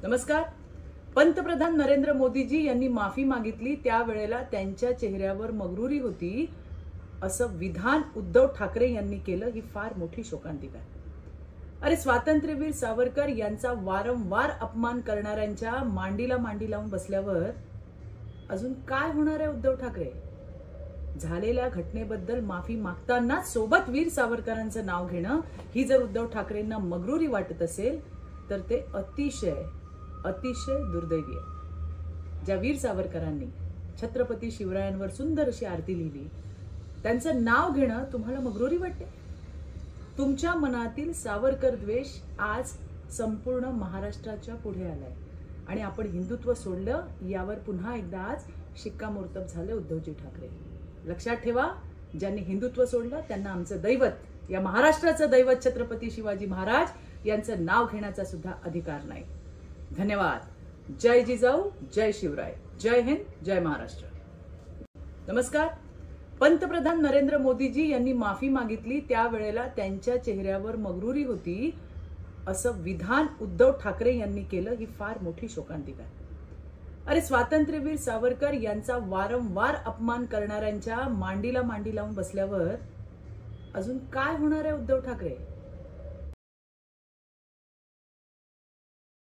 नमस्कार. पंतप्रधान नरेंद्र मोदीजी यांनी माफी मागितली त्यावेळेला त्यांच्या चेहऱ्यावर मगरुरी होती असं विधान उद्धव ठाकरे यांनी केलं ही फार मोठी शोकांतिका आहे. अरे स्वातंत्र्यवीर सावरकर यांचा वारंवार अपमान करणाऱ्यांच्या मांडीला मांडी लावून बसल्यावर अजून काय होणार आहे उद्धव ठाकरे? झालेल्या घटनेबद्दल माफी मागताना सोबत वीर सावरकरांचं नाव घेणं ही जर उद्धव ठाकरेंना मगरुरी वाटत असेल तर ते अतिशय दुर्दैवी आहे. ज्या वीर सावरकरांनी छत्रपती शिवरायांवर सुंदर अशी आरती लिहिली त्यांचं नाव घेणं तुम्हाला मगरुरी वाटते? तुमच्या मनातील सावरकर द्वेष आज संपूर्ण महाराष्ट्राच्या पुढे आलाय आणि आपण हिंदुत्व सोडलं यावर पुन्हा एकदा आज शिक्कामोर्तब झाले उद्धवजी ठाकरे. लक्षात ठेवा, ज्यांनी हिंदुत्व सोडलं त्यांना आमचं दैवत, या महाराष्ट्राचं दैवत छत्रपती शिवाजी महाराज यांचं नाव घेण्याचा सुद्धा अधिकार नाही. धन्यवाद. जय जिजाऊ, जय शिवराय, जय हिंद, जय महाराष्ट्र. नमस्कार. पंतप्रधान नरेंद्र मोदीजी यांनी माफी मागितली त्यावेळेला त्यांच्या चेहऱ्यावर मगरुरी होती असं विधान उद्धव ठाकरे यांनी केलं ही फार मोठी शोकांतिका आहे. अरे स्वातंत्र्यवीर सावरकर यांचा वारंवार अपमान करणाऱ्यांच्या मांडीला मांडी लावून बसल्यावर अजून काय होणार आहे उद्धव ठाकरे?